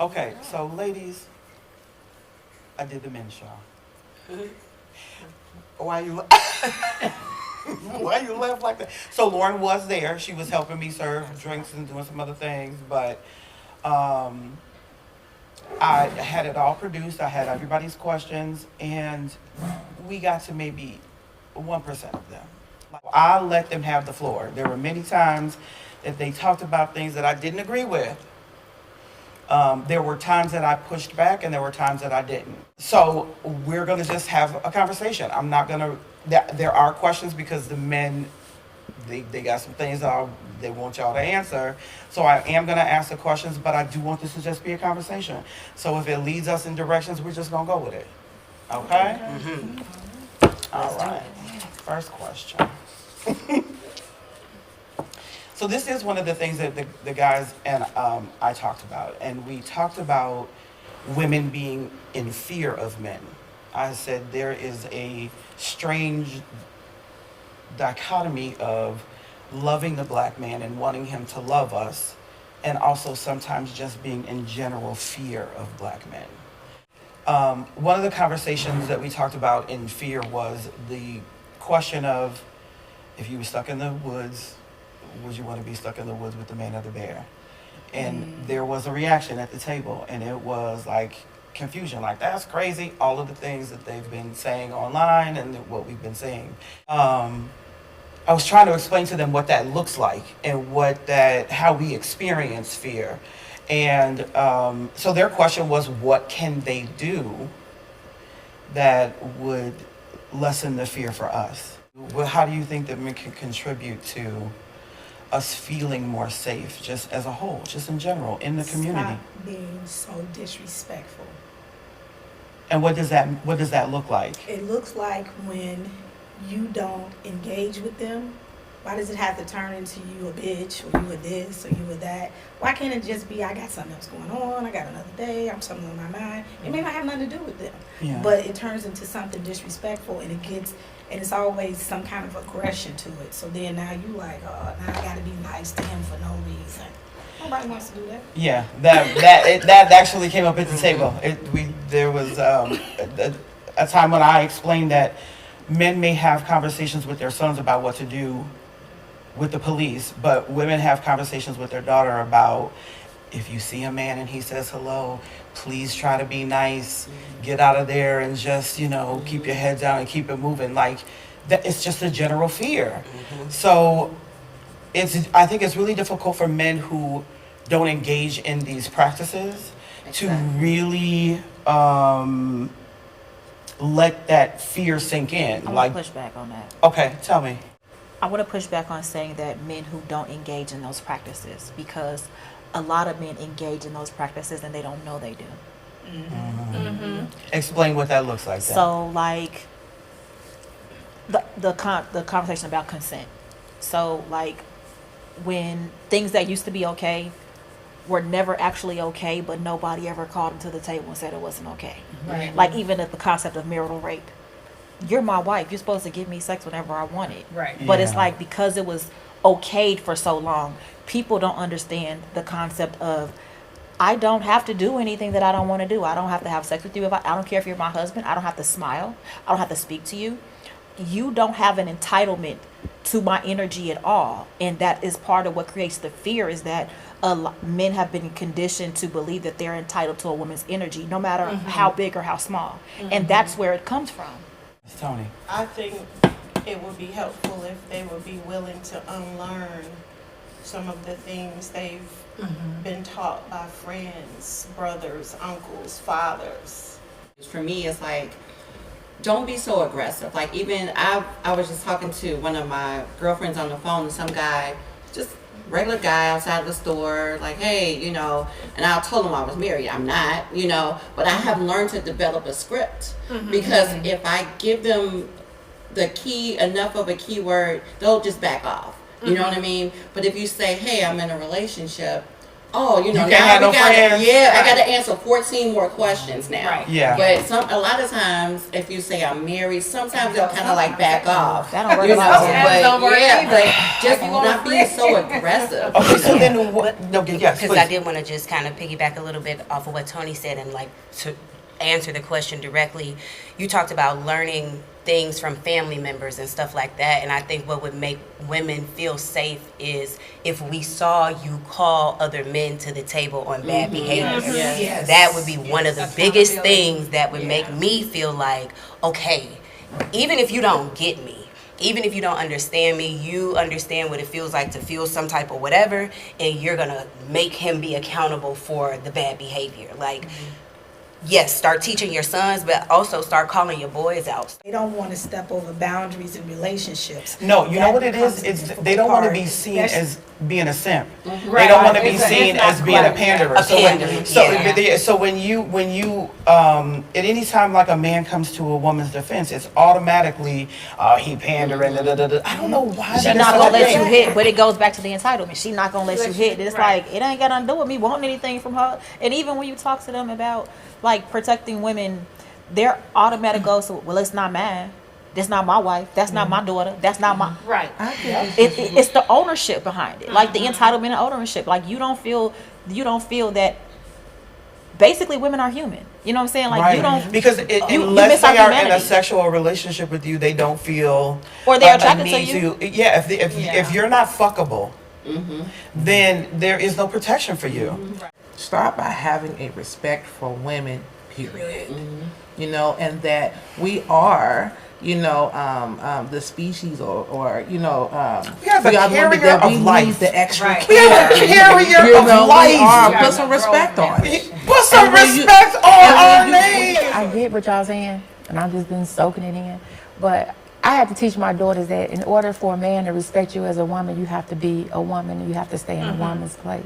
Okay, so ladies, I did the men's show. Why you why you laugh like that? So Lauren was there. She was helping me serve drinks and doing some other things, but I had it all produced. I had everybody's questions, and we got to maybe 1% of them. I let them have the floor. There were many times that they talked about things that I didn't agree with. There were times that I pushed back, and there were times that I didn't. So we're going to just have a conversation. I'm not going to, there are questions because the men, they got some things that they want y'all to answer. So I am going to ask the questions, but I do want this to just be a conversation. So if it leads us in directions, we're just going to go with it. Okay? Mm-hmm. All right. First question. So this is one of the things that the guys and I talked about. And we talked about women being in fear of men. I said there is a strange dichotomy of loving the black man and wanting him to love us, and also sometimes just being in general fear of black men. One of the conversations that we talked about in fear was the question of, if you were stuck in the woods, would you want to be stuck in the woods with the man or the bear? And there was a reaction at the table, and it was like confusion, like that's crazy, all of the things that they've been saying online and what we've been saying. I was trying to explain to them what that looks like and how we experience fear. And so their question was, what can they do that would lessen the fear for us? Well, how do you think that men can contribute to us feeling more safe, just as a whole, just in general, in the community? Stop being so disrespectful. And what does that look like? It looks like when you don't engage with them. Why does it have to turn into you a bitch, or you a this, or you a that? Why can't it just be, I got something else going on, I got another day, I'm something on my mind? It may not have nothing to do with them, but it turns into something disrespectful, and it's always some kind of aggression to it. So then now you like, oh, now I gotta be nice to him for no reason. Nobody wants to do that. Yeah, that actually came up at the table. There was a time when I explained that men may have conversations with their sons about what to do with the police, but women have conversations with their daughter about, if you see a man and he says hello, please try to be nice, get out of there and just, keep your head down and keep it moving. Like, that, it's just a general fear. So I think it's really difficult for men who don't engage in these practices to really let that fear sink in. I want to push back on that. Okay, tell me. I want to push back on saying that men who don't engage in those practices, because a lot of men engage in those practices and they don't know they do. Explain what that looks like then. So, like, the conversation about consent. So, like, when things that used to be okay were never actually okay, but nobody ever called them to the table and said it wasn't okay. Right. Like, even at the concept of marital rape. You're my wife. You're supposed to give me sex whenever I want it. Right. But it's like, because it was okayed for so long, people don't understand the concept of, I don't have to do anything that I don't want to do. I don't have to have sex with you. I don't care if you're my husband. I don't have to smile. I don't have to speak to you. You don't have an entitlement to my energy at all. And that is part of what creates the fear, is that men have been conditioned to believe that they're entitled to a woman's energy, no matter how big or how small. And that's where it comes from. Tony. I think it would be helpful if they would be willing to unlearn some of the things they've been taught by friends, brothers, uncles, fathers. For me, it's like, don't be so aggressive. Like, even I was just talking to one of my girlfriends on the phone, and some guy, just regular guy outside the store, like, hey, and I told him I was married. I'm not, but I have learned to develop a script, because if I give them enough of a keyword, they'll just back off. You know what I mean? But if you say, hey, I'm in a relationship, oh, you know, You can't now have no we gotta, friends. yeah, I Right. got to answer 14 more questions now. Right. Yeah. But a lot of times, if you say I'm married, sometimes they'll kind of like back off. That don't work You a lot of know, times. That don't but work yeah, either. but just not being so aggressive. Okay, so then what? No, yes, Because I please. did want to just kind of piggyback a little bit off of what Tony said and like to answer the question directly. You talked about learning things from family members and stuff like that. And I think what would make women feel safe is if we saw you call other men to the table on bad behavior. Yes. That would be one of the biggest things that would make me feel like, okay, even if you don't get me, even if you don't understand me, you understand what it feels like to feel some type of whatever, and you're gonna make him be accountable for the bad behavior. Like, yes, start teaching your sons, but also start calling your boys out. They don't want to step over boundaries in relationships. No, you know That what it is? becomes a It's difficult they don't want to part, be seen especially- as being a simp. They Right. don't want to be It's seen not as being a quite panderer. a So when, pandering, so, yeah. so when you at any time like a man comes to a woman's defense, it's automatically he pandering. Da, da, da, da. I don't know why She that is not such gonna a let you thing. hit, but it goes back to the entitlement. She not gonna let you hit. It's Right. like it ain't got nothing to do with me wanting anything from her. And even when you talk to them about like protecting women, their automatic goes to, well, it's not mine. That's not my wife. That's not my daughter. That's not my. Right. It's the ownership behind it, like the entitlement and ownership. Like you don't feel that. Basically, women are human. You know what I'm saying? Like you don't because you unless miss our they are in a humanity. sexual relationship with you, they don't feel Or they're a attracted to need you. Yeah, if you're not fuckable, then there is no protection for you. Start by having a respect for women, period. You know, and that we are, you know, the species or you know, We are the women carrier that we of need life. the extra Right. We are the care. carrier You of know, we life. are. You Put guys some are respect grown on men. it. Put some And when you- respect on our and when you- name. I get what y'all saying, and I've just been soaking it in. But I had to teach my daughters that in order for a man to respect you as a woman, you have to be a woman and you have to stay in a woman's place.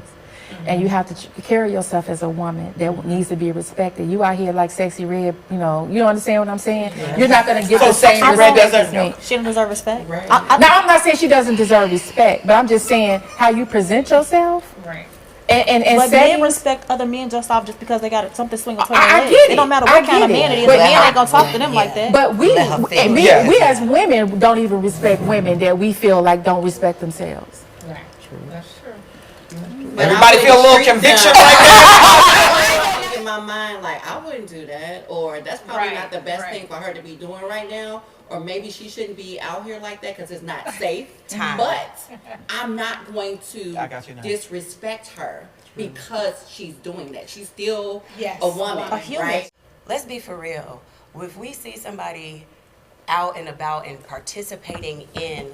And you have to carry yourself as a woman that needs to be respected. You out here like Sexy Red, you understand what I'm saying? You're not going to get So the same Sexy Red respect doesn't- as me. She don't deserve respect. Right. Now, I'm not saying she doesn't deserve respect, but I'm just saying how you present yourself Right. and But men settings. respect other men just off just because they got something swinging between I their legs. get It don't it. matter I what kind get of man it. it is. But Men I- ain't gonna talk to them like that. But we Let her feel. Yes. we as women don't even respect women that we feel like don't respect themselves. Right. That's true. But Everybody I feel a little wouldn't treat conviction them- right I think in my mind, like, I wouldn't do that, or that's probably Right, not the best right. thing for her to be doing right now, or maybe she shouldn't be out here like that because it's not safe. Time. But I'm not going to I got you now. disrespect her because she's doing that. She's still Yes. a woman, A human. right? Let's be for real. If we see somebody out and about and participating in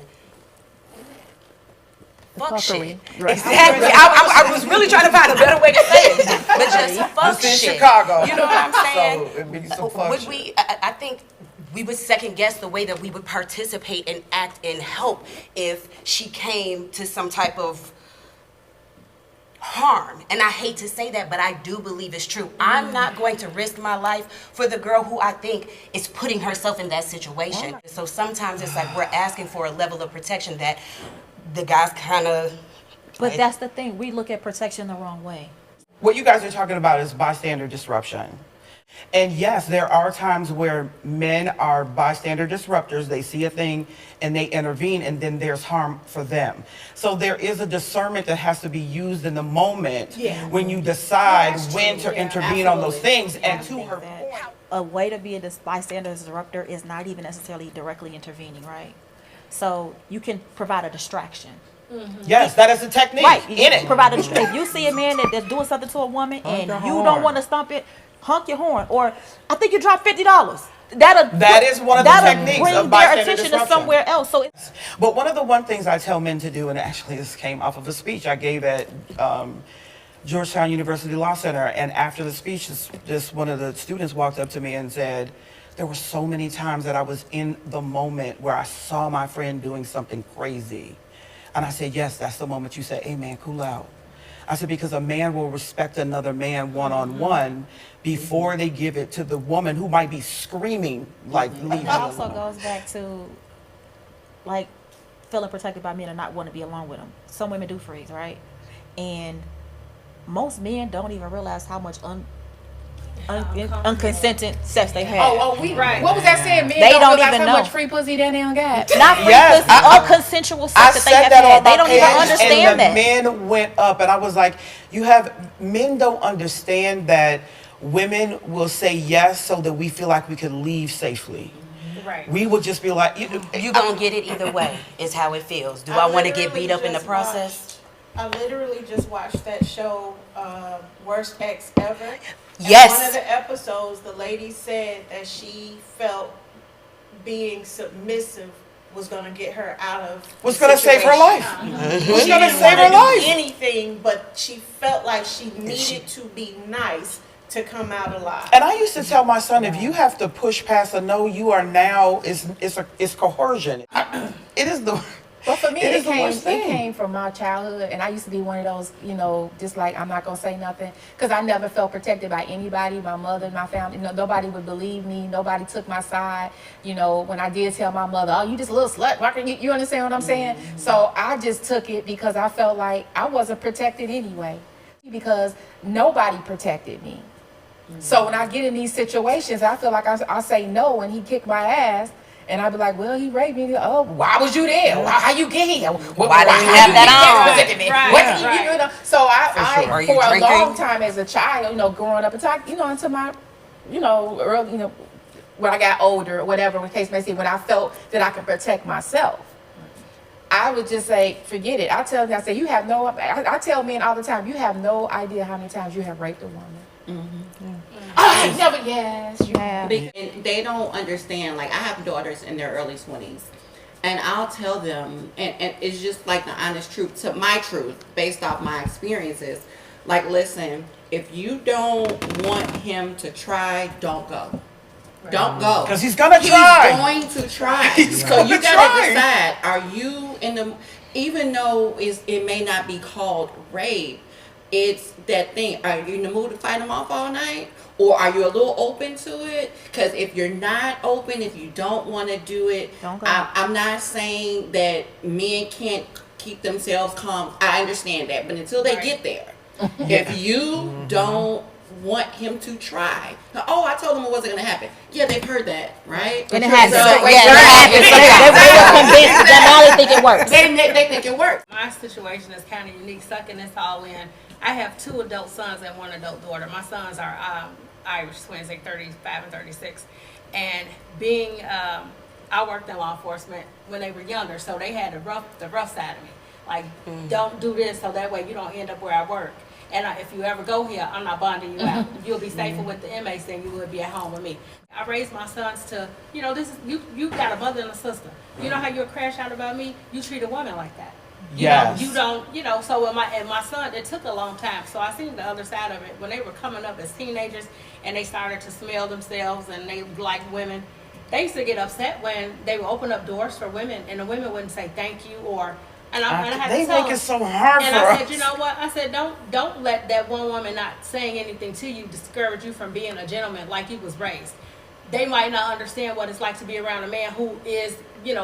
fuck shit. Exactly. I was really trying to find a better way to say it. But just fuck This is shit. Chicago. You know what I'm saying? So it'd be some fuck Would shit. we, I think we would second guess the way that we would participate and act and help if she came to some type of harm. And I hate to say that, but I do believe it's true. I'm not going to risk my life for the girl who I think is putting herself in that situation. So sometimes it's like we're asking for a level of protection that the guys kind of... But that's the thing. We look at protection the wrong way. What you guys are talking about is bystander disruption. And yes, there are times where men are bystander disruptors. They see a thing and they intervene, and then there's harm for them. So there is a discernment that has to be used in the moment when you decide when to intervene on those things. And to her point, A way to be a bystander disruptor is not even necessarily directly intervening, right? So you can provide a distraction. yes, that is a technique Right. in it. Provide a distraction. If you see a man that's doing something to a woman and your you horn. don't want to stomp it, honk your horn. Or I think you dropped $50. That is one of the techniques bring of their bystander attention to disruption. somewhere else. So it's But one of the one things I tell men to do, and actually this came off of a speech I gave at Georgetown University Law Center, and after the speech, this one of the students walked up to me and said, there were so many times that I was in the moment where I saw my friend doing something crazy. And I said, yes, that's the moment you say, hey man, cool out. I said, because a man will respect another man one-on-one before they give it to the woman who might be screaming like, leave It me also alone. goes back to like feeling protected by men and not wanting to be alone with them. Some women do freeze, right? And most men don't even realize how much unconsented sex they have. We right. What was that saying? Men They don't realize even how know. much free pussy that they don't got. Not free Yes, pussy, unconsensual sex that they have had. They don't even understand that. And the men went up, and I was like, men don't understand that women will say yes so that we feel like we could leave safely. Right. We would just be like, You gonna get it either way, is how it feels. Do I want to get beat up in the process? I literally just watched that show, Worst Ex Ever. And Yes. one of the episodes, the lady said that she felt being submissive was going to get her out of was going to save her life. Was She going to didn't save her wanna do life. anything, but she felt like she needed to be nice to come out alive. And I used to tell my son, if you have to push past a no, you are now, it's coercion. It is the... But for me, It it is the worst thing. came from my childhood, and I used to be one of those, just like, I'm not gonna say nothing, because I never felt protected by anybody, my mother, my family. Nobody would believe me. Nobody took my side. When I did tell my mother, "Oh, you just a little slut," why can't you understand what I'm saying? So I just took it because I felt like I wasn't protected anyway, because nobody protected me. So when I get in these situations, I feel like I say no, and he kicked my ass. And I'd be like, well, he raped me. Oh, why was you there? How you get here? Why didn't you have that on? So Are you for a drinking? long time as a child, growing up, until my, early, when I got older, whatever the case may be, when I felt that I could protect myself, I would just say, forget it. I tell men all the time, you have no idea how many times you have raped a woman. I never, yes, you have. And they don't understand. Like, I have daughters in their early 20s, and I'll tell them, and it's just like the honest truth, to my truth, based off my experiences. Like, listen, if you don't want him to try, don't go. Right. Don't go. Because he's going to try. He's going to try. He's So gonna you got to try. decide, are you in the, even though it may not be called rape, it's that thing, are you in the mood to fight him off all night? Or are you a little open to it? Because if you're not open, if you don't want to do it, Don't go. I'm not saying that men can't keep themselves calm. I understand that. But until they get there, if you don't want him to try, I told him it wasn't going to happen. Yeah, they've heard that, right? And it happens. So- It happens. They were convinced that now they think it works. They think it works. My situation is kind of unique, sucking this all in. I have 2 adult sons and 1 adult daughter. My sons are Irish twins, they're 35 and 36. And being, I worked in law enforcement when they were younger, so they had the rough side of me. Like, don't do this so that way you don't end up where I work. And if you ever go here, I'm not bonding you out. You'll be safer with the inmates than you would be at home with me. I raised my sons to, this is, you got a mother and a sister. You know how you'll crash out about me? You treat a woman like that. Yes. You don't, so with my son, it took a long time. So I seen the other side of it. When they were coming up as teenagers and they started to smell themselves and they liked women, they used to get upset when they would open up doors for women and the women wouldn't say thank you and I had They to tell make them. it so hard And for I us. said, you know what? I said, don't let that one woman not saying anything to you discourage you from being a gentleman like you was raised. They might not understand what it's like to be around a man who is,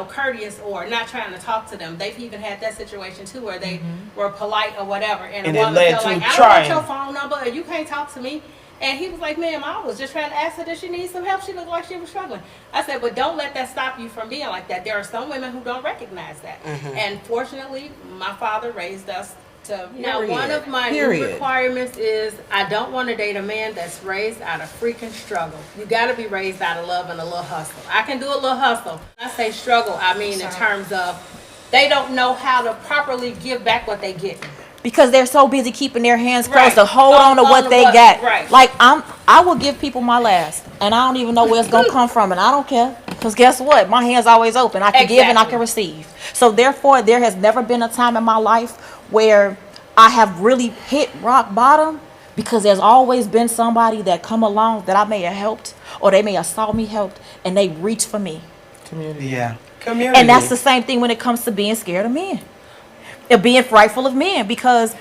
courteous or not trying to talk to them. They've even had that situation too where they were polite or whatever. And And a it woman led felt to like, I don't trying. want your phone number or you can't talk to me. And he was like, ma'am, I was just trying to ask her that she needs some help. She looked like she was struggling. I said, but don't let that stop you from being like that. There are some women who don't recognize that. And fortunately, my father raised us to. Now, one of my new requirements is I don't want to date a man that's raised out of freaking struggle. You got to be raised out of love and a little hustle. I can do a little hustle. When I say struggle, I mean in terms of they don't know how to properly give back what they get. Because they're so busy keeping their hands closed Right. to hold on to what they got. Right. Like I will give people my last, and I don't even know where it's gonna come from, and I don't care. Because guess what? My hand's always open. I can give and I can receive. So therefore, there has never been a time in my life where I have really hit rock bottom, because there's always been somebody that come along that I may have helped, or they may have saw me helped, and they reach for me. Community. Yeah. Community. And that's the same thing when it comes to being scared of men. Being frightful of men, because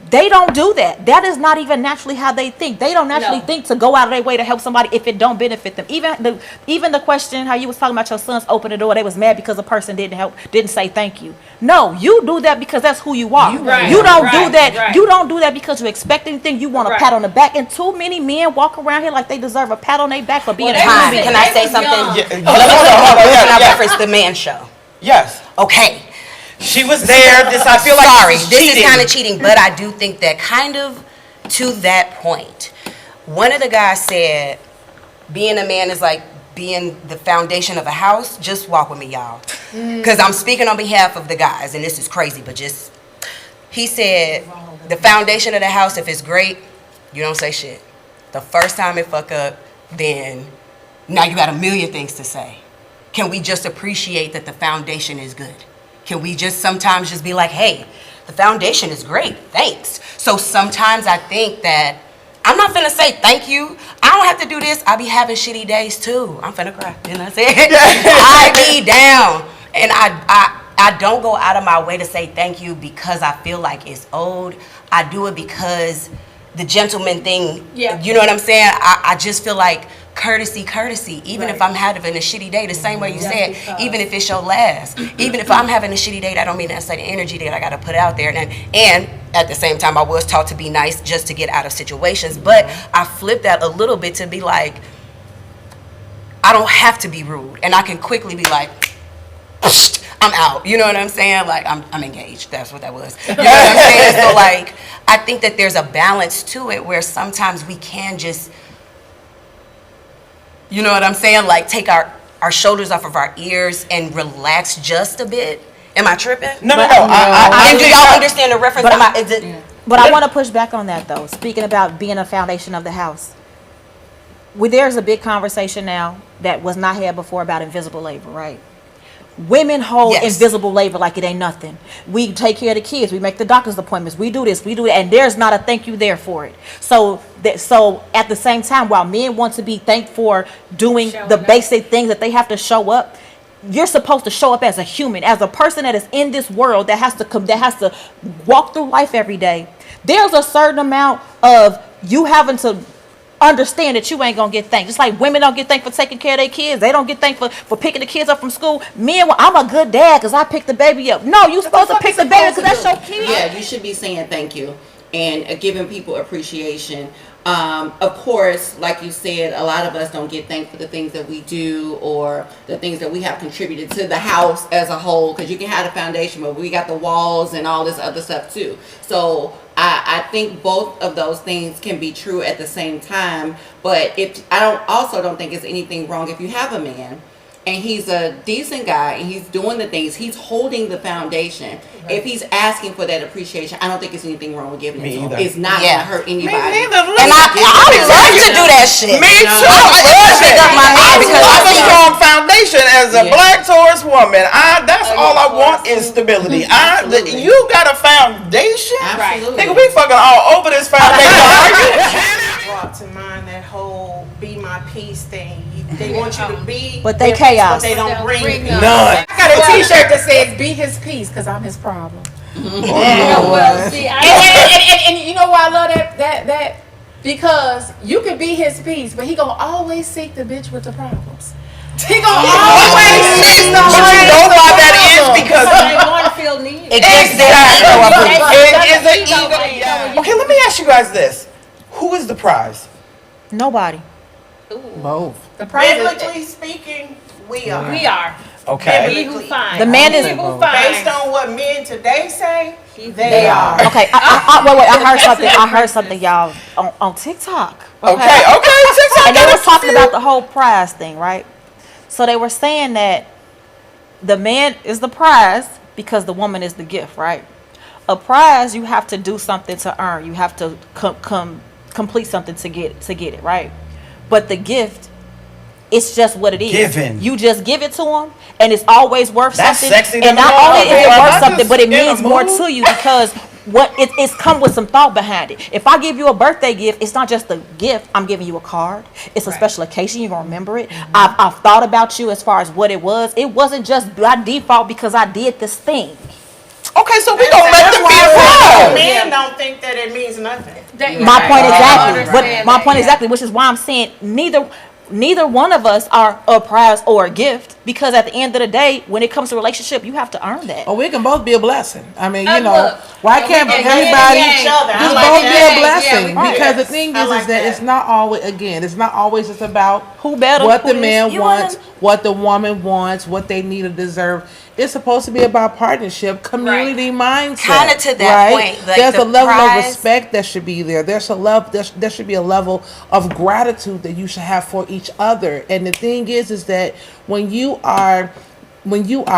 They don't do that. That is not even naturally how they think. They don't naturally think to go out of their way to help somebody if it don't benefit them. Even the question how you was talking about your sons open the door, they was mad because a person didn't say thank you. No, you do that because that's who you are. You don't do that. You don't do that because you expect anything. You want a pat on the back. And too many men walk around here like they deserve a pat on their back for being a Time. human. Can I say something? Yeah. Can I reference the man show? Yes. Okay. She was there. I feel like Sorry, this this is kind of cheating, but I do think that kind of to that point, one of the guys said, being a man is like being the foundation of a house. Just walk with me, y'all. Because I'm speaking on behalf of the guys, and this is crazy, but he said, the foundation of the house, if it's great, you don't say shit. The first time it fuck up, then now you got a million things to say. Can we just appreciate that the foundation is good? Can we just sometimes just be like, hey, the foundation is great, thanks. So sometimes I think that I'm not finna say thank you. I don't have to do this. I be having shitty days too. I'm finna cry. You know what I'm saying? I be down. And I don't go out of my way to say thank you because I feel like it's owed. I do it because the gentleman thing, you know what I'm saying? I just feel like courtesy, even if I'm having a shitty day, the same way you said, even if it's your last, even if I'm having a shitty day, that don't mean that's like the energy that I gotta put out there. And at the same time, I was taught to be nice just to get out of situations, but I flipped that a little bit to be like, I don't have to be rude, and I can quickly be like, I'm out. You know what I'm saying? Like, I'm engaged. That's what that was. You know what I'm saying? So like, I think that there's a balance to it where sometimes we can just, you know what I'm saying? Like, take our shoulders off of our ears and relax just a bit. Am I tripping? No. And do y'all understand the reference? But I want to push back on that, though. Speaking about being a foundation of the house. There's a big conversation now that was not had before about invisible labor, right? Women hold invisible labor like it ain't nothing. We take care of the kids. We make the doctor's appointments. We do this. We do that. And there's not a thank you there for it. So at the same time, while men want to be thanked for doing the basic things that they have to show up, you're supposed to show up as a human, as a person that is in this world that has to walk through life every day. There's a certain amount of you having to understand that you ain't gonna get thanked. Just like women don't get thanked for taking care of their kids. They don't get thanked for picking the kids up from school. Men, I'm a good dad because I picked the baby up. No, you supposed to pick the baby because that's your kid. Yeah, you should be saying thank you and giving people appreciation. Of course, like you said, a lot of us don't get thanked for the things that we do or the things that we have contributed to the house as a whole, because you can have the foundation, but we got the walls and all this other stuff too. So I think both of those things can be true at the same time. But I don't think it's anything wrong if you have a man and he's a decent guy and he's doing the things, he's holding the foundation. If he's asking for that appreciation, I don't think it's anything wrong with giving it to him. It's not going to hurt anybody. And I love to do that shit. Me too. I love to pick up my man because I have a I strong foundation as a black Taurus woman. That's all I want is stability. You got a foundation? Absolutely. Nigga, we fucking all over this foundation. Are you kidding? Brought to mind that whole be my peace thing. They want you to be, But they their chaos. peace, but they don't bring None. I got a T-shirt that says "Be His Peace" because I'm His problem. Well, see, And you know why I love that because you can be His peace, but He gonna always seek the bitch with the problems. He gonna always seek the But you know why that is because they want to feel needed. It gives them ego. it is an ego. Yeah. Okay, let me ask you guys this: who is the prize? Nobody. Both. The prize Biblically speaking, we are. We are. Okay. He who finds. The man is. He who Based finds. on what men today say, they are. Okay, wait. I heard something, y'all, on TikTok. Okay. TikTok. And they were talking about the whole prize thing, right? So they were saying that the man is the prize because the woman is the gift, right? A prize, you have to do something to earn. You have to complete something to get it, right? But the gift, it's just what it is. Given. You just give it to them, and it's always worth That's something. sexy And to not me. only is it I'm worth just something, but it in a means more mood. to you because it's come with some thought behind it. If I give you a birthday gift, it's not just a gift. I'm giving you a card. It's a special occasion. You're gonna remember it. I've thought about you as far as what it was. It wasn't just by default because I did this thing. Okay, so we gonna let them be a prize. Men don't think that it means nothing. My point exactly. understand But my that, point yeah. exactly, which is why I'm saying neither one of us are a prize or a gift, because at the end of the day, when it comes to relationship, you have to earn that. Oh, we can both be a blessing. I mean, you know, Look, why can't we can everybody yin and yang each other. I just like both that. be a Yeah, blessing? we can. Because the thing I is like that that. it's not always, again, it's not always just about Who better? what Who the this? man You wants, wanna- what the woman wants, what they need or deserve. It's supposed to be about partnership, community mindset. Kinda to that point, like There's the a level prize- of respect that should be there. There's a love. There should be a level of gratitude that you should have for each other. And the thing is that when you are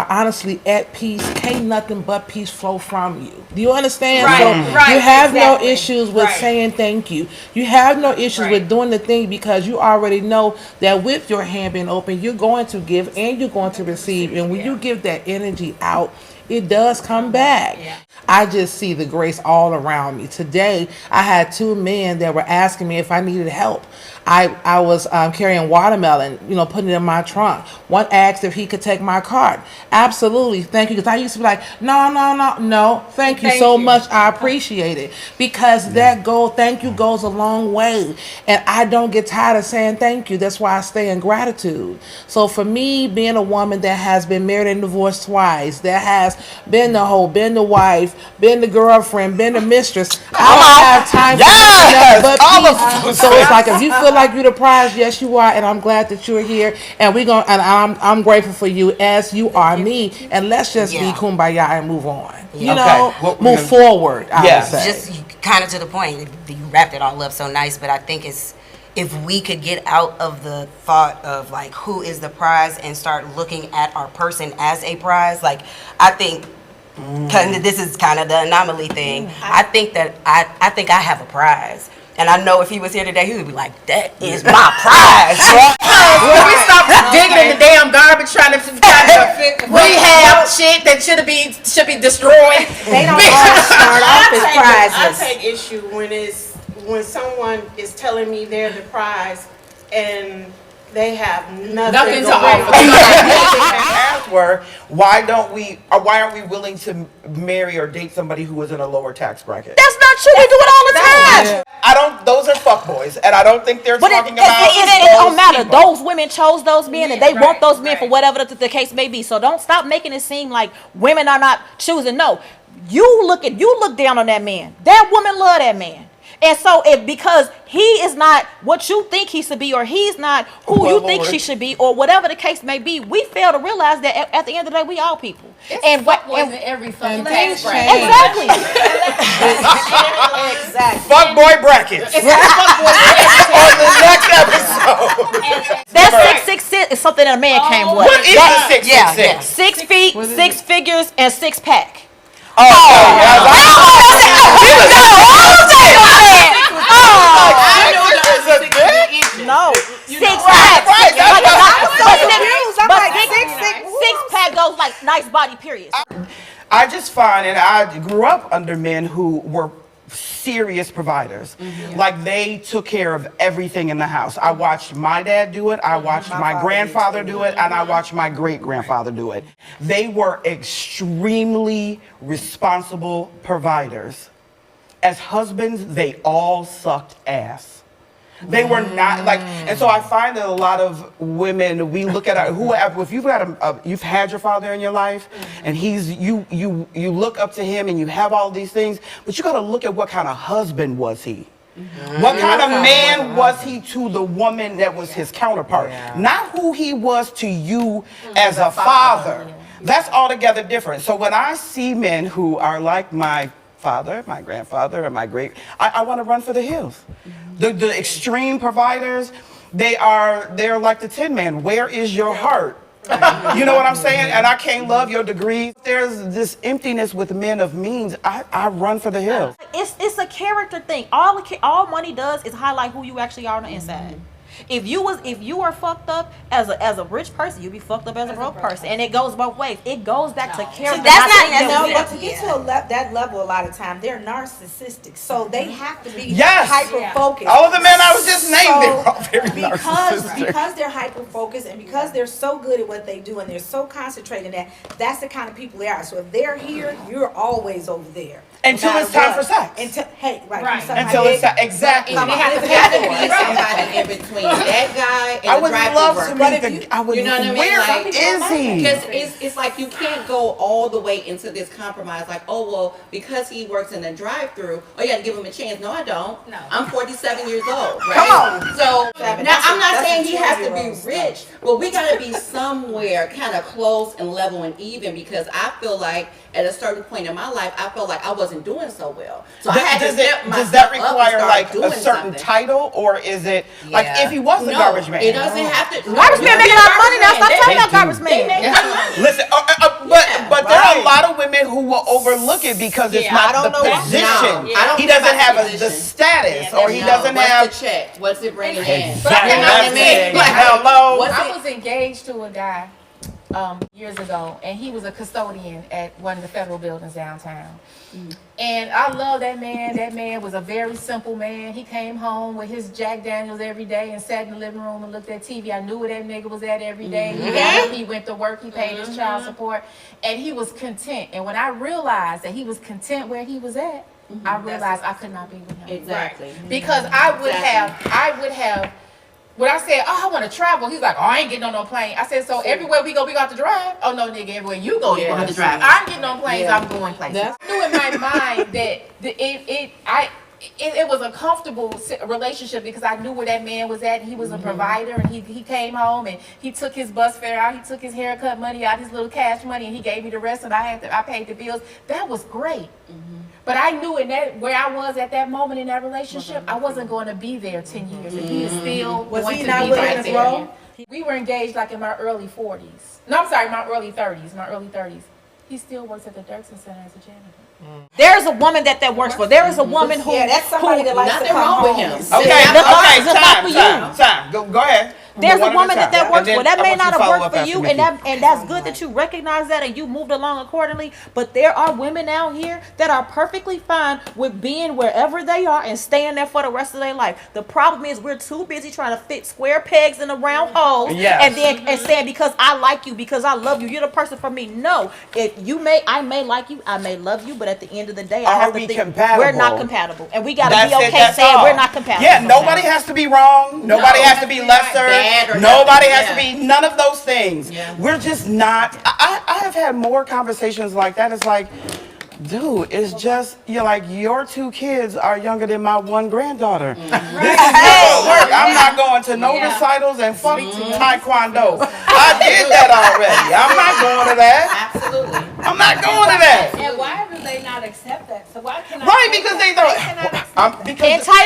honestly at peace, can't nothing but peace flow from you. Do you understand? Right, So right, you have no exactly. issues with Right. saying thank you. You have no issues Right. with doing the thing because you already know that with your hand being open, you're going to give and you're going to receive. And when you give that energy out, it does come back. Yeah. I just see the grace all around me. Today, I had two men that were asking me if I needed help. I was carrying watermelon, putting it in my trunk. One asked if he could take my card. Absolutely, thank you. Because I used to be like, no, thank you so much. I appreciate it. Because thank you goes a long way. And I don't get tired of saying thank you. That's why I stay in gratitude. So for me, being a woman that has been married and divorced twice, that has been the hoe, been the wife, been the girlfriend, been the mistress, I don't have time for nothing but peace. So it's like if you feel like you're the prize, yes you are, and I'm glad that you're here, and I'm grateful for you as you are me, and let's just be kumbaya and move on. You know, move forward. I would say. Just kind of to the point, you wrapped it all up so nice, but I think it's if we could get out of the thought of like who is the prize and start looking at our person as a prize, like I think. This is kind of the anomaly thing. I think that I think I have a prize. And I know if he was here today, he would be like, that is my prize. When we stop digging in the damn garbage trying to rehab shit that should be destroyed. They don't all start off as I prizes. take issue when someone is telling me they're the prize and they have nothing to going offer. Asked were, why aren't we willing to marry or date somebody who is in a lower tax bracket? That's not true. They do it all the time. Those are fuckboys, and I don't think they're But talking it about don't matter. people. Those women chose those men, and they want those men for right. whatever the case may be. So don't stop making it seem like women are not choosing. No, you look down on that man. That woman love that man. And so because he is not what you think he should be, or he's not who you think she should be, or whatever the case may be, we fail to realize that at the end of the day, we all people. And every fucking things tax bracket. change. Exactly. Exactly. Fuckboy brackets. On the next episode. That 666 is something that a man came with. What is That- the 666? 6 feet, 6 figures, and 6 pack. No, 6 pack. Six pack goes like nice body, period. I just find, and I grew up under men who were serious providers. Like they took care of everything in the house. I watched my dad do it, I watched my grandfather do it, and I watched my great-grandfather do it. They were extremely responsible providers. As husbands, they all sucked ass. They were not like, and so I find that a lot of women, we look at whoever, if you've got you've had your father in your life, and you look up to him, and you have all these things, but you got to look at what kind of husband was he. What kind of man was he to the woman that was his counterpart? Not who he was to you as a father. That's altogether different. So when I see men who are like my father, my grandfather, or my great, I want to run for the hills. The extreme providers, they're like the Tin Man. Where is your heart? You know what I'm saying? And I can't love your degrees. There's this emptiness with men of means. I run for the hills. It's a character thing. All money does is highlight who you actually are on the inside. If you are fucked up as a rich person, you be fucked up as a broke person, and it goes both ways. It goes back to character. But to get to that level, a lot of time they're narcissistic, so they have to be hyper focused. All of the men I was just named, they're all very narcissistic. Because they're hyper focused and because they're so good at what they do and they're so concentrated that that's the kind of people they are. So if they're here, you're always over there. Until it's time for sex. Until it's time, exactly. And it has to be somebody in between that guy and the drive-through worker. You know what I mean? Where like, is he? Because it's like you can't go all the way into this compromise. Like, oh well, because he works in a drive-through, oh you got to give him a chance. No, I don't. No. I'm 47 years old. Right? Come on. So now I'm not saying he has to be rich, but we got to be somewhere kind of close and level and even, because I feel like at a certain point in my life, I felt like I wasn't doing so well. So I had to step myself does that require up and like start a certain something. title, or is it like if he was a garbage man? It doesn't have to. Garbage man making a lot of money now. Stop talking about garbage man. Listen, but there are a lot of women who will overlook it because it's not the position. No, he doesn't have the status, or he doesn't have. What's the check? What's it bringing in? Exactly. You know what I mean? Like, hello. I was engaged to a guy years ago, and he was a custodian at one of the federal buildings downtown. And I love that man. That man was a very simple man. He came home with his Jack Daniels every day and sat in the living room and looked at TV. I knew where that nigga was at every day. He got up, he went to work, he paid his child support, and he was content. And when I realized that he was content where he was at, I realized I could not be with him. Exactly. Because I would have. When I said, oh, I want to travel, he's like, oh, I ain't getting on no plane. I said, so everywhere we go, we got to drive? Oh, no, nigga, everywhere you go, you have to drive. I'm getting on planes, I'm going places. I knew in my mind that it was a comfortable relationship because I knew where that man was at. And he was a provider, and he came home and he took his bus fare out, he took his haircut money out, his little cash money, and he gave me the rest, and I paid the bills. That was great. But I knew where I was at that moment in that relationship, I wasn't going to be there 10 years. And he is still going to be right there. We were engaged like in my early 40s. No, I'm sorry, my early 30s. He still works at the Dirksen Center as a janitor. There's a woman that works for. There is a woman who. Yeah, that's somebody that likes to Nothing come wrong with home. him. Okay, time. Go ahead. There's a woman that works for. That may not have worked for you, and that's good that you recognize that and you moved along accordingly. But there are women out here that are perfectly fine with being wherever they are and staying there for the rest of their life. The problem is we're too busy trying to fit square pegs in a round hole, and saying because I like you, because I love you, you're the person for me. No, I may like you, I may love you, but at the end of the day, I have to think compatible? we're not compatible, and we got to be okay saying we're not compatible. Yeah, nobody has to be wrong. Nobody has to be lesser. Nobody has to be none of those things. We're just not. I have had more conversations like that. It's like, dude, it's just you're like your two kids are younger than my one granddaughter. This is not gonna work. I'm not going to no recitals and fuck taekwondo. I did that already. I'm not going to that. Absolutely. I'm not going to that. And why do they not accept that? So why can I? Right, because they don't.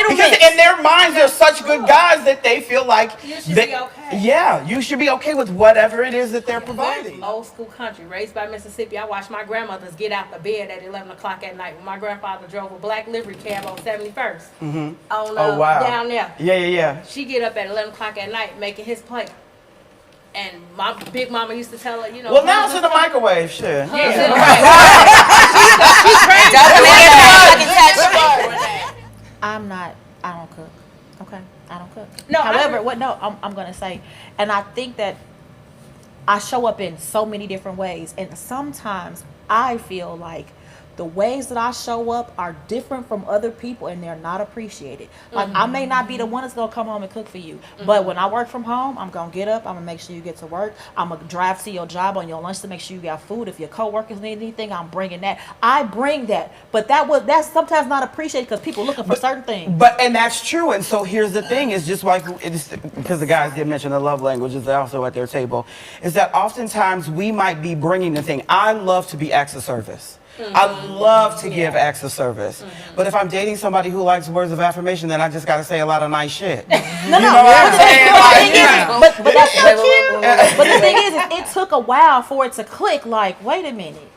Because in their minds, they're such good guys that they feel like You should be okay. Yeah, you should be okay with whatever it is that they're providing. Old school country, raised by Mississippi. I watched my grandmothers get out the bed at 11 o'clock at night when my grandfather drove a black livery cab on 71st. Down there. Yeah. She get up at 11 o'clock at night making his plate. And my big mama used to tell her, you know. Well, now it's in the microwave, shit. I don't cook. Okay, I don't cook. No, however, I'm gonna say, and I think that I show up in so many different ways, and sometimes I feel like the ways that I show up are different from other people, and they're not appreciated. Like I may not be the one that's gonna come home and cook for you, but when I work from home, I'm gonna get up, I'm gonna make sure you get to work, I'm gonna drive to your job on your lunch to make sure you got food. If your coworkers need anything, I'm bringing that. I bring that, but that's sometimes not appreciated because people looking for certain things. And that's true. And so here's the thing: is just like because the guys did mention the love languages also at their table, is that oftentimes we might be bringing the thing. I love to be acts of service. I love to give acts of service. But if I'm dating somebody who likes words of affirmation, then I just got to say a lot of nice shit. You know what I'm saying? But that's so cute. But the thing is, it took a while for it to click. Like, wait a minute.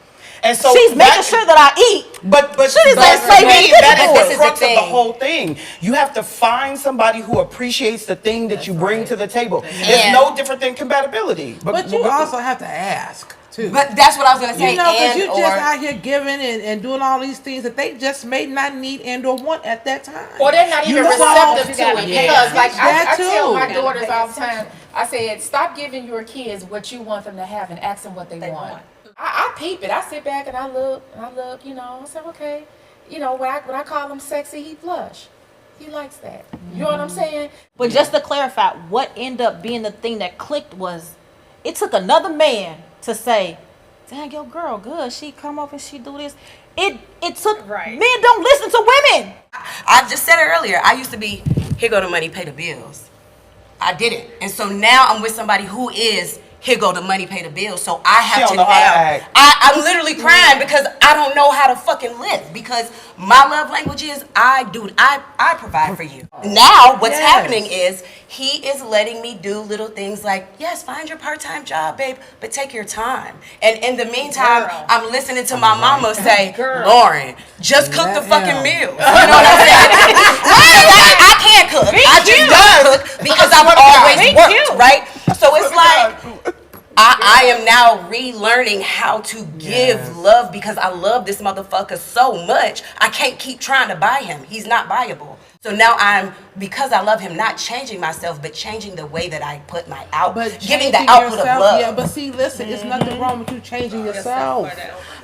And so she's making sure that I eat. But Shit is but like to saving me, good that for is it. the crux of the thing. whole thing. You have to find somebody who appreciates the thing that you bring to the table. It's no different than compatibility. But you also have to ask too. But that's what I was gonna say. You know, because and you're or just out here giving and doing all these things that they just may not need and or want at that time. Or they're not even know, receptive to it. yeah. Because like That I tell too. my daughters all the time, I said, stop giving your kids what you want them to have and ask them what they want. I peep it. I sit back and I look, you know, I say, okay. You know, when I call him sexy, he blush. He likes that. You know what I'm saying? But just to clarify, what ended up being the thing that clicked was, it took another man to say, "Dang, your girl good. She come up and she do this." It took men don't listen to women. I just said it earlier. I used to be, here go the money, pay the bills. I didn't. And so now I'm with somebody who is, here go the money, pay the bills. So I have to now. I'm literally crying because I don't know how to fucking live. Because my love language is I provide for you. Now what's happening is he is letting me do little things like, yes, find your part-time job, babe, but take your time. And in the meantime, I'm listening to my mama say, Lauren, just cook the fucking meals. You know what I'm saying? I can't cook. I just don't cook because I've always worked, right? So it's like, I am now relearning how to give love because I love this motherfucker so much. I can't keep trying to buy him. He's not buyable. So now I'm, because I love him, not changing myself, but changing the way that I put my giving the output of love. Yeah, but see, listen, it's nothing wrong with you changing yourself.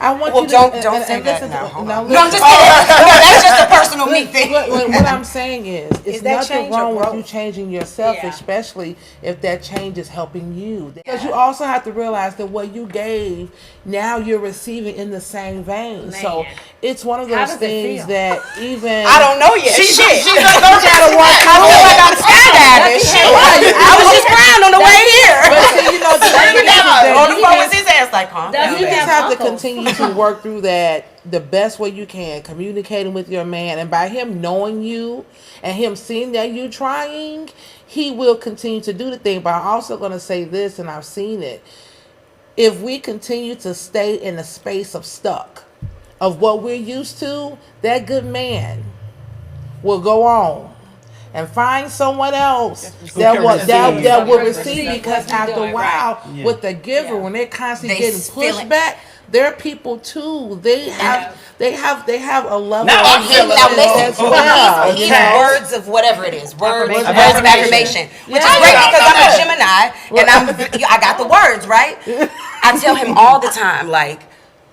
I want Well, you to don't say that listen now. to, Hold now on. No, I'm listen. just kidding. No, that's just a personal me thing. What I'm saying is, it's that nothing change or wrong with growth? you changing yourself, especially if that change is helping you. Because you also have to realize that what you gave, now you're receiving in the same vein. So it's one of those things that even I don't know yet. She's Shit. a go-getter one. I feel like I'm skydiving. Shit. I was just crying on the way here. But see, you know, the thing is that On the you phone just- with his ass like, huh? you just have to continue to work through that the best way you can, communicating with your man, and by him knowing you and him seeing that you're trying, he will continue to do the thing. But I'm also going to say this, and I've seen it. If we continue to stay in a space of stuck, of what we're used to, that good man will go on and find someone else that will receive, because after a while, with the giver, when they're constantly They getting feel pushed it. back, there are people too. They have a level Now of I'm feeling Now it. listen, Oh, he's okay. words of whatever it is, words of Affirmation. affirmation, which is Yeah. great because I'm a Gemini and I got the words right. I tell him all the time, like,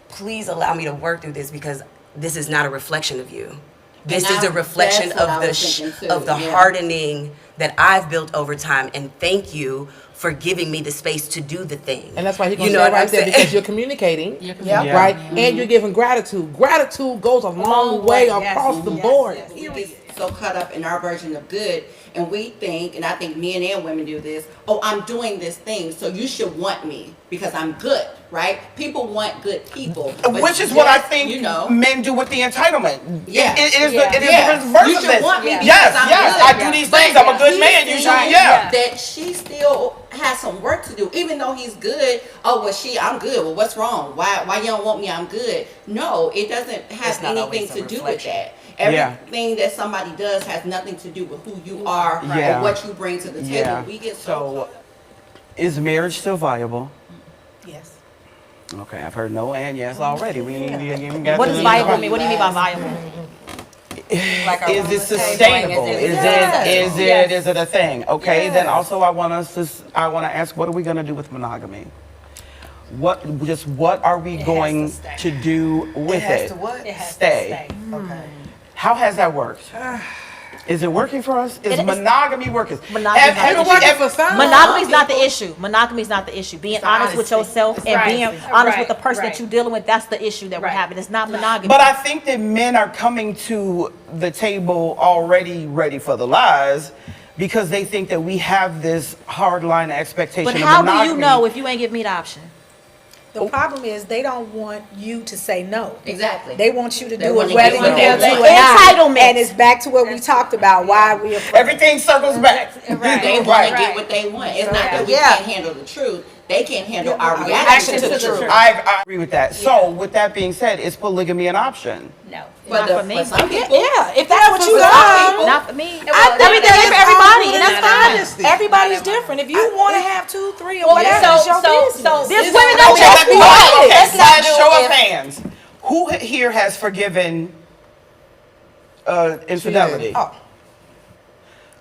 please allow me to work through this because this is not a reflection of you. This is a reflection that's what I of was thinking too, of the hardening that I've built over time, and thank you for giving me the space to do the thing. And that's why he's going You to know say what I'm right there, saying? because you're communicating, Yeah. right? And you're giving gratitude. Gratitude goes a long way across the board. We get so caught up in our version of good, and we think, and I think men and women do this, oh, I'm doing this thing, so you should want me because I'm good, right? People want good people. but Which is what I yes, think you know, men do with the entitlement. Yeah. It is Yeah. the Yeah. reverse You of should this. want me because Yes, I'm yes, good. I do these things. I'm a good he man. You should, sees yeah. that she still has some work to do, even though he's good. Oh, well, I'm good. Well, what's wrong? Why you don't want me? I'm good. No, it doesn't have It's not anything always a to do with reflection. that. Yeah. Everything that somebody does has nothing to do with who you are Yeah. or what you bring to the table. Yeah. We get So, is marriage still viable? Yes. Okay, I've heard no and yes already. We ain't even got What to does the- viable mean? What do you mean by viable? Like our Is woman it say, sustainable? is Is it a thing? Okay, then also I want to ask, what are we going to do with monogamy? What are we going to do with it? It has to Stay. stay. How has that worked? Is it working for us? Is It is. monogamy working? Monogamy's not the issue. for some. Monogamy's not the issue. Monogamy's not the issue. Being honest with yourself and Right. being honest with the Right. person that Right. you're dealing with, that's the issue that we're Right. having. It's not monogamy. But I think that men are coming to the table already ready for the lies because they think that we have this hard line expectation But of how do monogamy. you know if you ain't give me the option? The problem is they don't want you to say no. Exactly. They want you to They do want it to whether get you what they want to want. or not. Entitlement. And it's back to what we talked about, why we're Everything circles back. Right. They want to get what they want. It's not that we Yeah. can't handle the truth. They can't handle our reaction reaction to the truth. I agree with that. So with that being said, is polygamy an option? No. For some people. Yeah, if that's what you some love. people. Not for me. I mean, that that's is for everybody, all and that's good fine. honesty. Everybody's different. If you want to have 2, 3, or Well, whatever, it's your business. There's It's women not that just just one. Okay, Let's not last do show of it. hands. Who here has forgiven infidelity? Oh.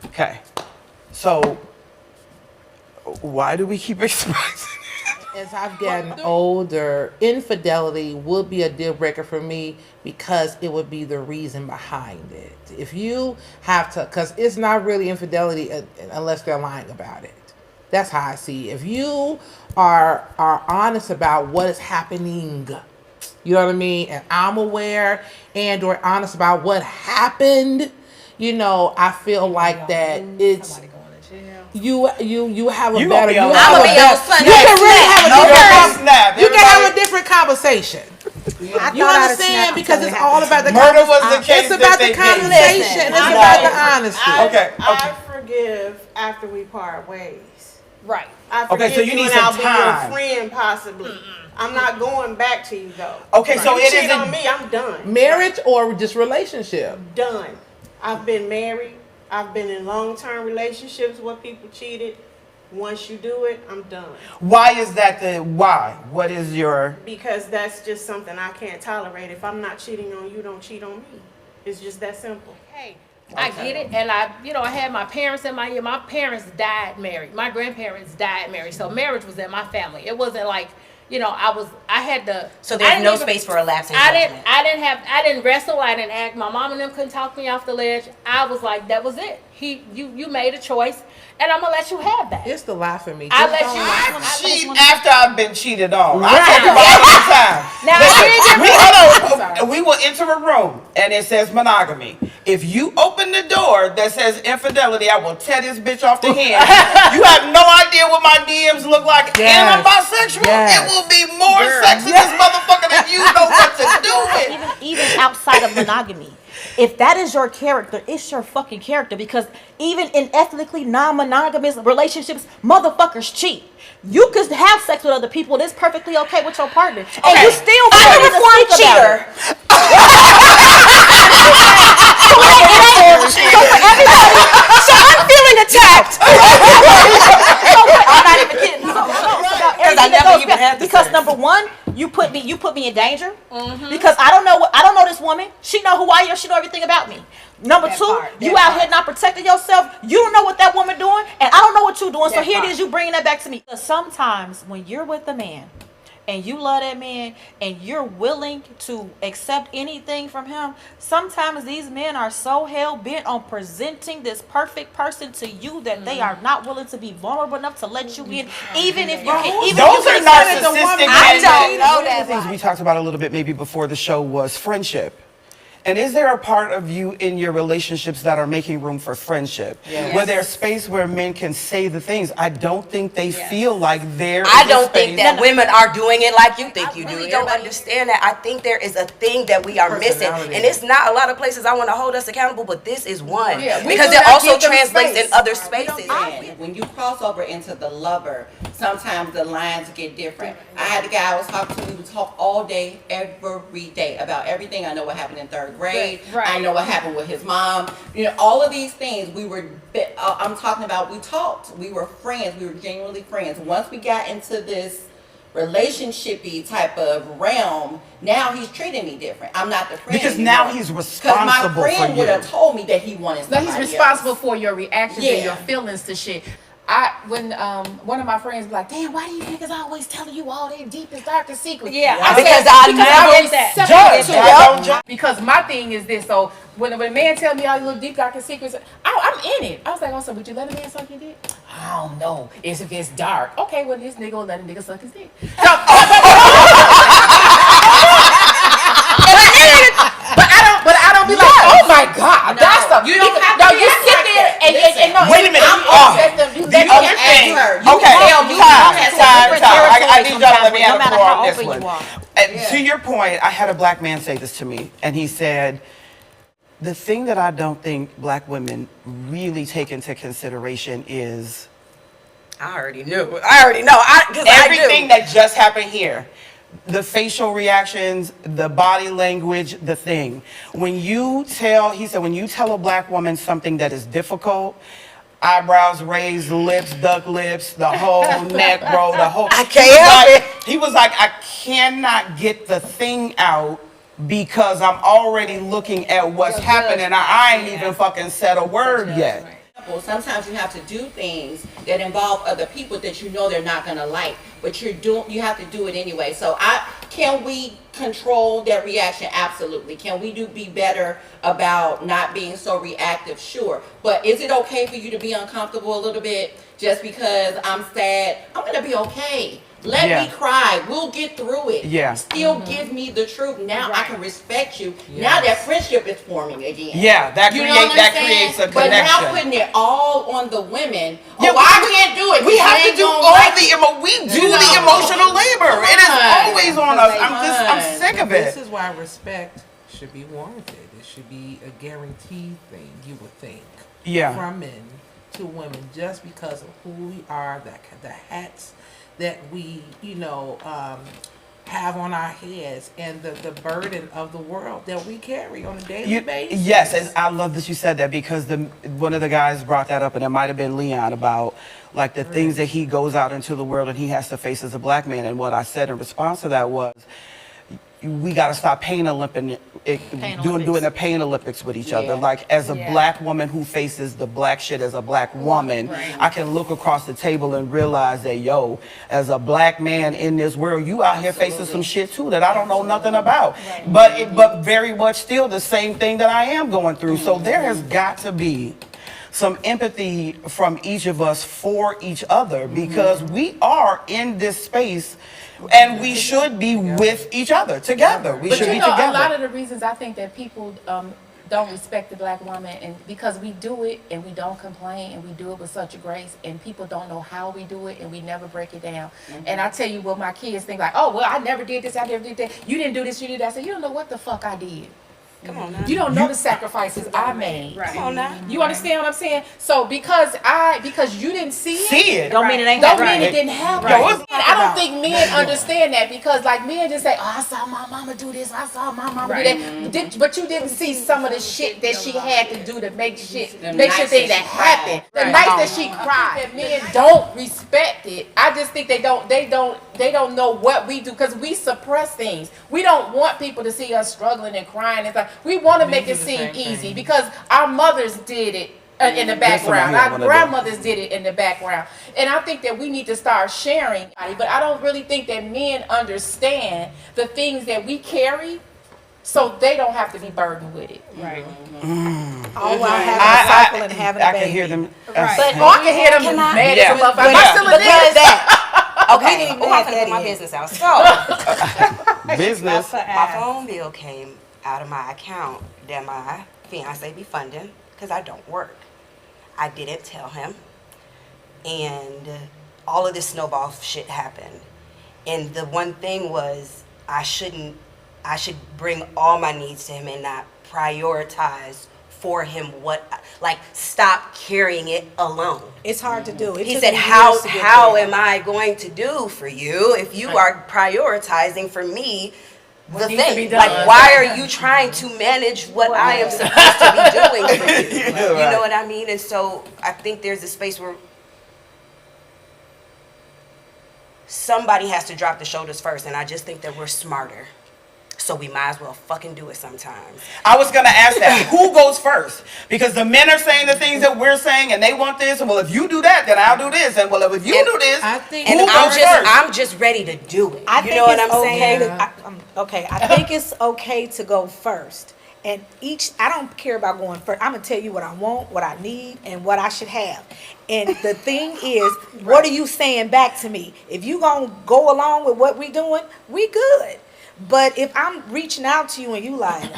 Okay. So why do we keep expressing? As I've gotten older, infidelity would be a deal breaker for me because it would be the reason behind it. If you have to, because it's not really infidelity unless they're lying about it. That's how I see it. If you are honest about what is happening, you know what I mean, and I'm aware and or honest about what happened, you know, I feel like that it's. You have a You better. gonna be on You have a I'ma be better. on Sunday. You can really have a No different. snap. You can have a Everybody- different conversation. You understand? Because it's all about the Murder was the case It's about that the they did. conversation. It's No. about the honesty. Okay. I forgive after we part ways. Right. I Okay, forgive so you need and some I'll time. be your friend possibly. I'm not going back to you though. Okay, so you it cheat isn't- on me, I'm done. Marriage or just relationship? Done. I've been married. I've been in long-term relationships where people cheated. Once you do it, I'm done. Why is that the why? What is your Because that's just something I can't tolerate. If I'm not cheating on you, don't cheat on me. It's just that simple. Hey, I get it, and I had my parents in my year. My parents died married. My grandparents died married, so marriage was in my family. It wasn't like, I had to. So I there's didn't no even- space for a lapse in I judgment. didn't wrestle. I didn't act. My mom and them couldn't talk me off the ledge. I was like, that was it. You made a choice, and I'm gonna let you have that. It's the lie for me. I Just let don't you. lie. I cheat after I've been cheated on. I Right. tell you all the time. Now, We will enter a room and it says monogamy. If you open the door that says infidelity, I will tear this bitch off the hinge. You have no idea what my DMs look like. Yes. And I'm bisexual. Yes. It will be more sex in this motherfucker than you know what to do with. even outside of monogamy. If that is your character, it's your fucking character. Because even in ethnically non-monogamous relationships, motherfuckers cheat. You could have sex with other people and it's perfectly okay with your partner. And you still I'm a feel to reformed speak about cheater. it. So for everybody, So I'm feeling attacked. I'm not even kidding. Because I never even had the because sex. number one, you put me in danger. Because I don't know this woman. She know who I am. She know everything about me. Number two, you out here not protecting yourself. You don't know what that woman doing, and I don't know what you doing. So here it is, you bringing that back to me. Sometimes when you're with a man, and you love that man, and you're willing to accept anything from him, sometimes these men are so hell-bent on presenting this perfect person to you that they are not willing to be vulnerable enough to let you in, even if you can. Even Those if are you consider the narcissistic woman- I men. don't know One of the that things lie. we talked about a little bit maybe before the show was friendship. And is there a part of you in your relationships that are making room for friendship? Yes. Where there's space where men can say the things. I don't think they feel like they're. I don't think that women are doing it like you think you do. You don't understand that. I think there is a thing that we are missing. Personality. And it's not a lot of places I want to hold us accountable, but this is one. Yeah, we Because do it not also give them translates space. in other spaces. And when you cross over into the lover, sometimes the lines get different. I had a guy I was talking to, we would talk all day, every day about everything. I know what happened in third grade. Right. I know what happened with his mom. All of these things I'm talking about, we talked. We were friends. We were genuinely friends. Once we got into this relationshipy type of realm, now he's treating me different. I'm not the friend Because anymore. now he's responsible my friend for would you. have told me that he wanted No, somebody he's responsible else. for your reactions Yeah. and your feelings to shit. When one of my friends be like, damn, why do you niggas always telling you all their deepest, darkest secrets? Yeah, I Because said, I because never I'm judge. receptive I don't to judge. it. Because my thing is this, so when a man tell me all your little deep, darkest secrets, I'm in it. I was like, oh, so would you let a man suck your dick? I don't know. It's if it's dark. Okay, well, this nigga will let a nigga suck his dick. So, but I don't be like, oh my God, that's a You don't have to no, be you act sit like there that. and Listen, no, wait a minute. The other thing. Okay, I need y'all to let me No have a matter floor how on this open one. you are. And to your point, I had a black man say this to me, and he said, the thing that I don't think black women really take into consideration is I already knew. I already know. Everything that just happened here, the facial reactions, the body language, the thing. He said, when you tell a black woman something that is difficult, eyebrows raised, lips, duck lips, the whole neck roll, the whole. I can't help it. He was like, I cannot get the thing out because I'm already looking at what's happening. I ain't even fucking said a word yet. Sometimes you have to do things that involve other people that you know they're not gonna like, but you have to do it anyway. So can we control that reaction? Absolutely. Can we be better about not being so reactive? Sure. But is it okay for you to be uncomfortable a little bit just because I'm sad? I'm gonna be okay. Let me cry. We'll get through it. Yeah. Still give me the truth. Now I can respect you. Now that friendship is forming again. Yeah, that creates a connection. But now putting it all on the women. Yeah, I can't do it. We have to do the emotional labor. It is always on us. I'm sick of it. This is why respect should be warranted. It should be a guaranteed thing, you would think. Yeah. From men to women, just because of who we are, the hats that we, have on our heads, and the burden of the world that we carry on a daily basis. Yes, and I love that you said that, because one of the guys brought that up, and it might have been Leon, about like the things that he goes out into the world and he has to face as a black man. And what I said in response to that was, we got to stop doing the pain Olympics with each other. Like, as a black woman who faces the black shit as a black woman, I can look across the table and realize that, as a black man in this world, you out here facing some shit too that I don't know nothing about. But very much still the same thing that I am going through. So there has got to be some empathy from each of us for each other, because we are in this space. And we should be with each other together. We should be together. A lot of the reasons I think that people don't respect the black woman, and because we do it and we don't complain, and we do it with such a grace, and people don't know how we do it, and we never break it down. And I tell you what, my kids think like, oh, well, I never did this, I never did that. You didn't do this, you did that. I said, you don't know what the fuck I did. Come on now. You don't know the sacrifices I made. Come on now. You understand what I'm saying? So because you didn't see it, don't mean it ain't don't happening. mean it didn't happen. And I don't think men understand that, because like men just say, oh, I saw my mama do this, I saw my mama do that. But you didn't see some of the shit that she had to do to make sure things that happen. The nights that she cried. That men don't respect it. I just think they don't know what we do, because we suppress things. We don't want people to see us struggling and crying. It's like, we want to make it seem easy, because our mothers did it in the background. Our grandmothers did it in the background. And I think that we need to start sharing. But I don't really think that men understand the things that we carry, so they don't have to be burdened with it. Right. All while having a cycle and having a baby. I can hear them. But I can hear them mad as a motherfucker. Am I still in this? Okay, I'm going to put my business out. So, Business. my phone bill came out of my account that my fiance be funding, because I don't work. I didn't tell him, and all of this snowball shit happened. And the one thing was, I should bring all my needs to him and not prioritize for him stop carrying it alone. It's hard to do. He said, how am I going to do for you if you are prioritizing for me the thing? Like, why are you trying to manage what I am supposed to be doing for you? You know what I mean? And so I think there's a space where somebody has to drop the shoulders first, and I just think that we're smarter. So we might as well fucking do it sometimes. I was going to ask that. Who goes first? Because the men are saying the things that we're saying, and they want this, and well, if you do that, then I'll do this, and well, if you do this, I'm just ready to do it. I think I think it's okay to go first. And I don't care about going first. I'm going to tell you what I want, what I need, and what I should have. And the thing is, what are you saying back to me? If you going to go along with what we doing, we good. But if I'm reaching out to you and you like,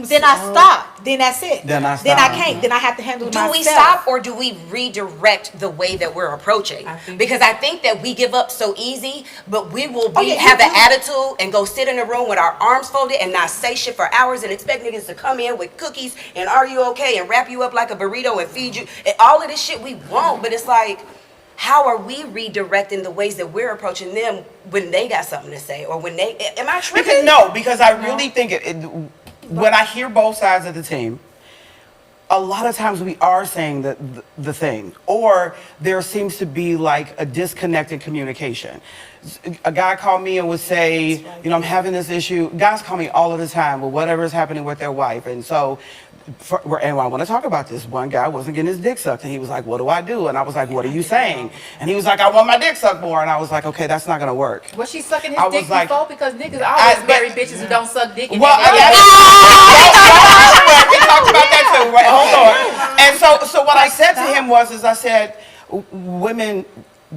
then I stop. Then that's it. Then I Then I stop. can't. Then I have to handle it Do myself. we stop or do we redirect the way that we're approaching? Because I think that we give up so easy, but we will have an attitude and go sit in a room with our arms folded and not say shit for hours and expect niggas to come in with cookies and are you okay and wrap you up like a burrito and feed you. And all of this shit we want, but it's like, how are we redirecting the ways that we're approaching them when they got something to say or when they, am I tripping? Because I really think when I hear both sides of the team, a lot of times we are saying the thing, or there seems to be like a disconnected communication. A guy called me and would say, you know, I'm having this issue. Guys call me all of the time with whatever is happening with their wife. And so, and I want to talk about this. One guy wasn't getting his dick sucked, and he was like, what do I do? And I was like, what are you saying? And he was like, I want my dick sucked more. And I was like, okay, that's not going to work. Was she sucking his I was dick like- before? Because niggas always marry bitches who don't suck dick. And Well, they- we talked about that too. Right, hold on. And so what I said to him was, I said, women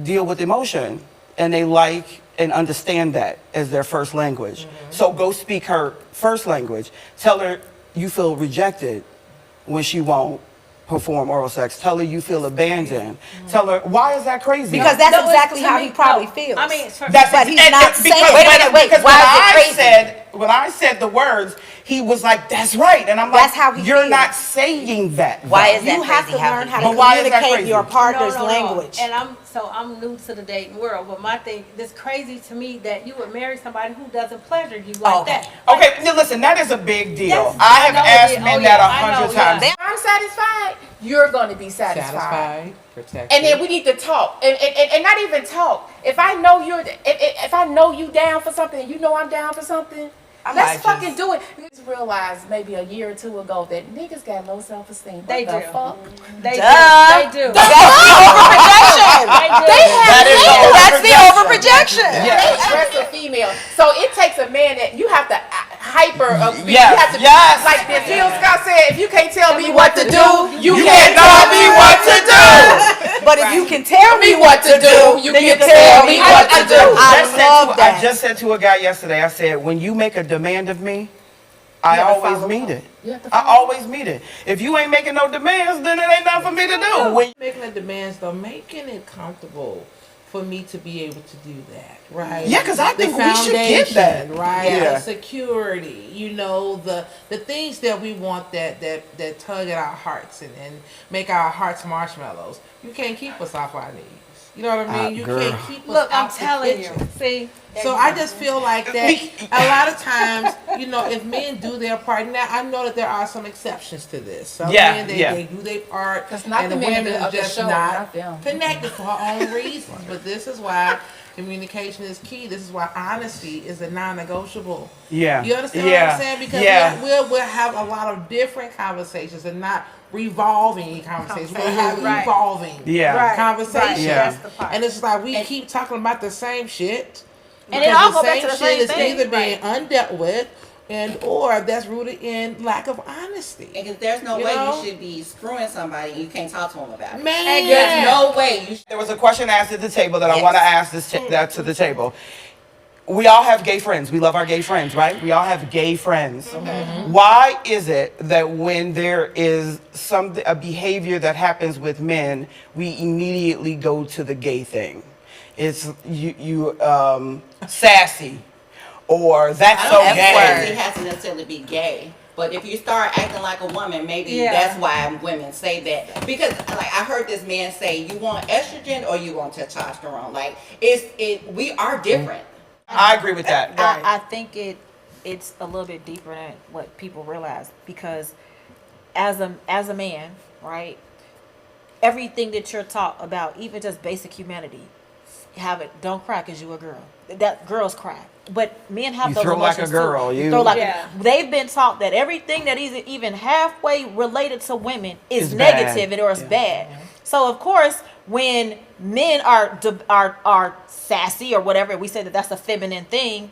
deal with emotion, and they like and understand that as their first language. So go speak her first language. Tell her you feel rejected when she won't perform oral sex. Tell her you feel abandoned. Tell her, why is that crazy? Because that's No, exactly to how me, he probably no. feels. I mean, but he's not saying. Because why is it crazy? when I said the words, he was like, that's right. And I'm like, That's how he you're feels. not saying that. Why is that You have crazy? to learn how But to why is that communicate crazy? your partner's language. And I'm new to the dating world, but my thing, it's crazy to me that you would marry somebody who doesn't pleasure you like that. Okay, now listen, that is a big deal. Yes, I have I know asked it is. men Oh, that yeah, I know, 100 yeah. times. If I'm satisfied, you're going to be satisfied. Protect. And then we need to talk, and not even talk. If I know if I know you down for something, and you know I'm down for something, let's fucking do it. I just realized maybe a year or two ago that niggas got low self-esteem. They What the do. fuck? They Duh. do. That's the overprojection. That is That's the overprojection. They dress a female, so it takes a man that you have to hyper. You Yes, have to yes. like this. Jill Scott said, if you can't tell me what to do, you can't can't tell tell me me what what to do. But if you can tell Me what to do, you can tell me what to do. I just said to a guy yesterday, I said, when you make a demand of me, I always meet it. I always meet it. If you ain't making no demands, then it ain't nothing for me to do. When Making the demands though, making it comfortable for me to be able to do that, right? Yeah, 'cause I The think we should get that. foundation, right? Yeah. The security, you know, the things that we want that tug at our hearts and make our hearts marshmallows. You can't keep us off our knees. You know what I mean? You girl. can't keep us Look, I'm out the telling you. kitchen. See? So I just feel like that a lot of times, you know, if men do their part, now I know that there are some exceptions to this. Some men, they do their part, It's not and the the men women of are the just show, not not them. connected for her own reasons. But this is why communication is key. This is why honesty is a non-negotiable. Yeah. You understand Yeah. what I'm saying? Because Yeah. we'll have a lot of different conversations and not revolving conversations. We'll have Right. evolving Yeah. Right. conversations. Yeah. That's the part. And it's like we keep talking about the same shit. And it all Because go back to the same shit is thing. either being undealt with and or that's rooted in lack of honesty. Because there's no You way know? you should be screwing somebody and you can't talk to them about it. Man, There's no way you should. There was a question asked at the table that I want to ask that to the table. We all have gay friends. We love our gay friends, right? We all have gay friends. Why is it that when there is a behavior that happens with men, we immediately go to the gay thing? It's you sassy, or that's so It gay. has to necessarily be gay. But if you start acting like a woman, maybe Yeah. that's why women say that. Because like I heard this man say, you want estrogen or you want testosterone. Like we are different. I agree with that. I think it's a little bit deeper than what people realize, because as a man, right, everything that you're taught about, even just basic humanity, don't cry because you a girl. That girls cry, but men have You those throw like emotions a girl, too. you- throw like Yeah. they've been taught that everything that is even halfway related to women is It's bad. negative or it's bad. So of course, when men are sassy or whatever, we say that that's a feminine thing,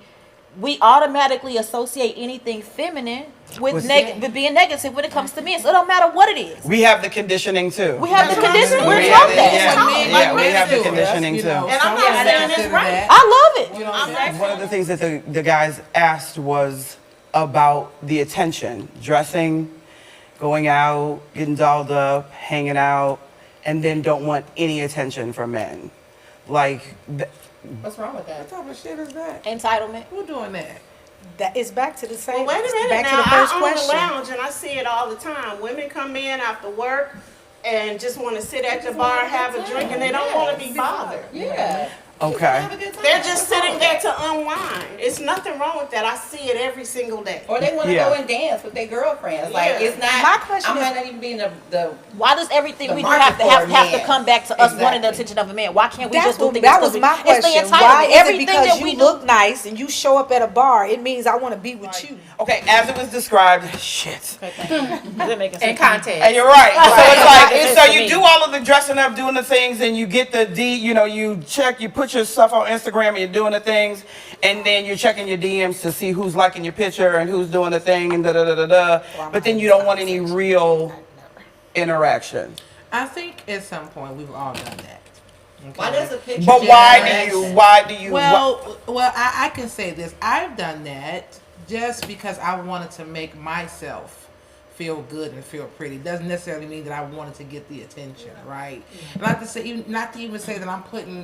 we automatically associate anything feminine with being negative when it comes to men. So it don't matter what it is. We have the conditioning too. We have the conditioning. We're We taught have that. the- It's yeah. taught. Yeah, we have the conditioning too. And I'm not saying it's right. I love it. One of the things that the guys asked was, about the attention, dressing, going out, getting dolled up, hanging out, and then don't want any attention from men. Like, What's wrong with that? What type of shit is that? Entitlement. Who doing that? That is back to the same. Well, wait a minute back now. to the first I own a question. lounge and I see it all the time. Women come in after work and just want to sit at the bar and have a drink, and they don't want to be bothered. Yeah. okay. They're just sitting there to unwind. It's nothing wrong with that. I see it every single day. Or they want to Yeah. go and dance with their girlfriends. Like, Yeah. it's not. My question I is- might not even be in the Why does everything The we do market have to for have a to man. come back to us wanting the Exactly. attention of a man? Why can't we That's just do what, things? that because was my It's the question. entitlement. Why is it Everything because that you we look do. nice and you show up at a bar, it means I want to be with you? Okay, as it was described, shit. In context. And you're right. So it's like, Right. so you do all of the dressing up, doing the things, and you get the you check, you put your stuff on Instagram and you're doing the things, and then you're checking your DMs to see who's liking your picture and who's doing the thing and da da da da da. But then you don't want any real interaction. I think at some point we've all done that. Why does a picture? But why do you? Well, I can say this. I've done that just because I wanted to make myself feel good and feel pretty. Doesn't necessarily mean that I wanted to get the attention, right? Not to even say that I'm putting,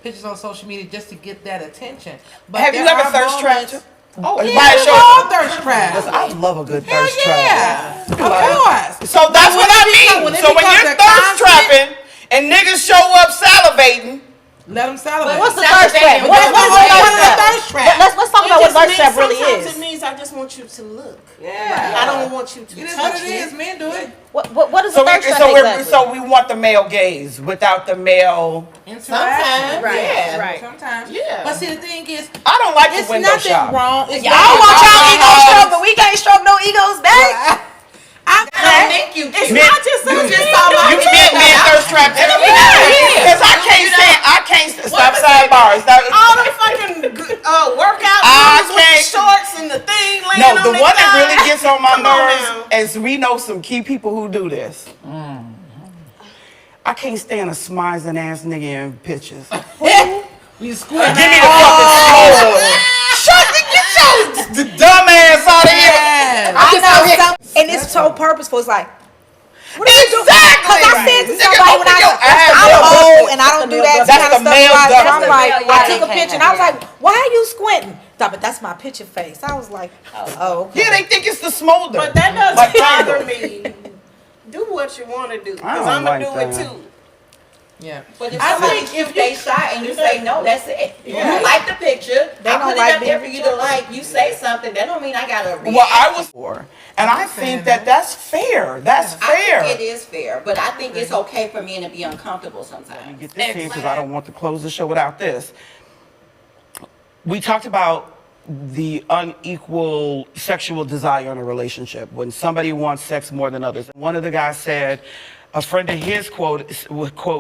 pictures on social media just to get that attention. But Have you there ever are thirst trapped? moments- Oh, Yeah, by a we show. all thirst traps. I love a good Hell thirst trap. yeah, of course. So that's what I mean. when it So when becomes you're a thirst constant- trapping and niggas show up salivating, Let them salivate. What's the That's thirst the trap? thing. What That's is the a thing. thirst trap? thirst trap. Let's talk about what thirst trap really Sometimes is. it means I just want you to look. Yeah. I don't want you to It is touch what it me. is. Men do it. What is so a thirst trap so exactly? we want the male gaze without the male. Interaction. Right. Yeah. Right. Sometimes. Yeah. But see, the thing is, I don't like it's the window nothing shop. wrong. It's Y'all want y'all ego stroke, but we can't stroke no egos back. I don't think you. It's Men- not just you just saw my You men thirst trap too. Because I can't stop sidebars. All the fucking workout I moves with can't- the shorts and the thing laying No, on the the one that thigh. really gets on my Come on nerves is we know some key people who do this. I can't stand a smizing ass nigga in pictures. You squint. Give me the fucking smoke. Get your dumb ass out of here. I know some, and it's so purposeful. It's like, what are you doing? Exactly. Because I said to Nigga, somebody when open your eyes I'm up. old and I don't do that That's kind the of stuff. male So I'm dumpster. like, Yeah, I took a yeah. picture and I was like, why are you squinting? But that's my picture face. I was like, oh, okay. Yeah, they think it's the smolder. But that Like doesn't bother candle. me. Do what you want to do. I Because don't I'm going to like do that. it too. Yeah. But if I somebody think shoots if they shot and you say no, that's it. You like the picture. They I don't put it like up there for being you to like. You say something. That don't mean I gotta react. Well, I was for, and I think that's fair. That's I fair. think it is fair, but I think it's okay for men to be uncomfortable sometimes. Get this in because I don't want to close the show without this. We talked about the unequal sexual desire in a relationship when somebody wants sex more than others. One of the guys said, a friend of his quote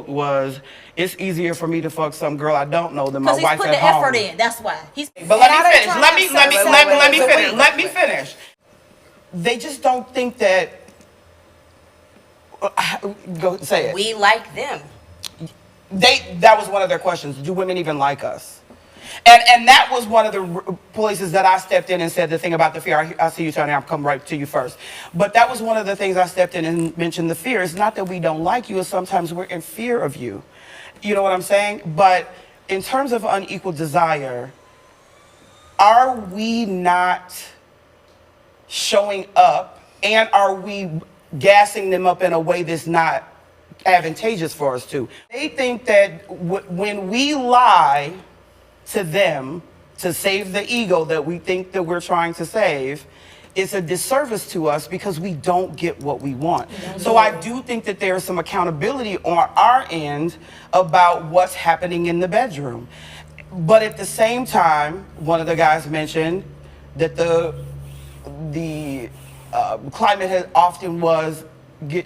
was, "It's easier for me to fuck some girl I don't know than my Because he's wife putting at the home." effort in. That's why. But let And me I finish. done Let me tried finish. Let me finish. They just don't think that. Go say it. We like them. That was one of their questions. Do women even like us? And that was one of the places that I stepped in and said the thing about the fear. I see you, Tony. I'll come right to you first. But that was one of the things I stepped in and mentioned the fear. It's not that we don't like you. It's sometimes we're in fear of you. You know what I'm saying? But in terms of unequal desire, are we not showing up and are we gassing them up in a way that's not advantageous for us to? They think that when we lie to them to save the ego that we think that we're trying to save, it's a disservice to us because we don't get what we want. So I do think that there's some accountability on our end about what's happening in the bedroom. But at the same time, one of the guys mentioned that the climate has often was,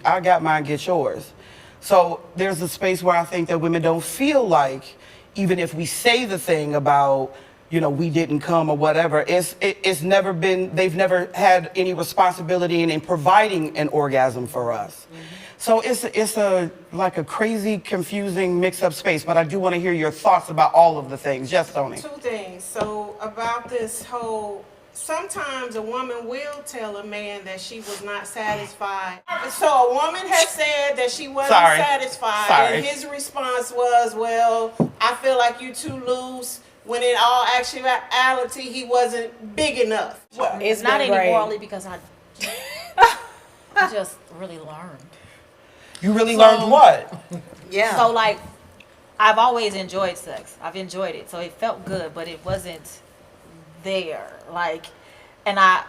I got mine, get yours. So there's a space where I think that women don't feel like, even if we say the thing about, we didn't come or whatever, it's never been, they've never had any responsibility in providing an orgasm for us. So it's like a crazy, confusing, mix-up space, but I do want to hear your thoughts about all of the things. Yes, Tony? Two things. So about this whole sometimes a woman will tell a man that she was not satisfied. So a woman has said that she wasn't satisfied, and his response was, well, I feel like you too loose, when in all actuality, he wasn't big enough. It's not anymore, only because I just really learned. You really learned what? Yeah. So like, I've always enjoyed sex. I've enjoyed it, so it felt good, but it wasn't there. Like, and I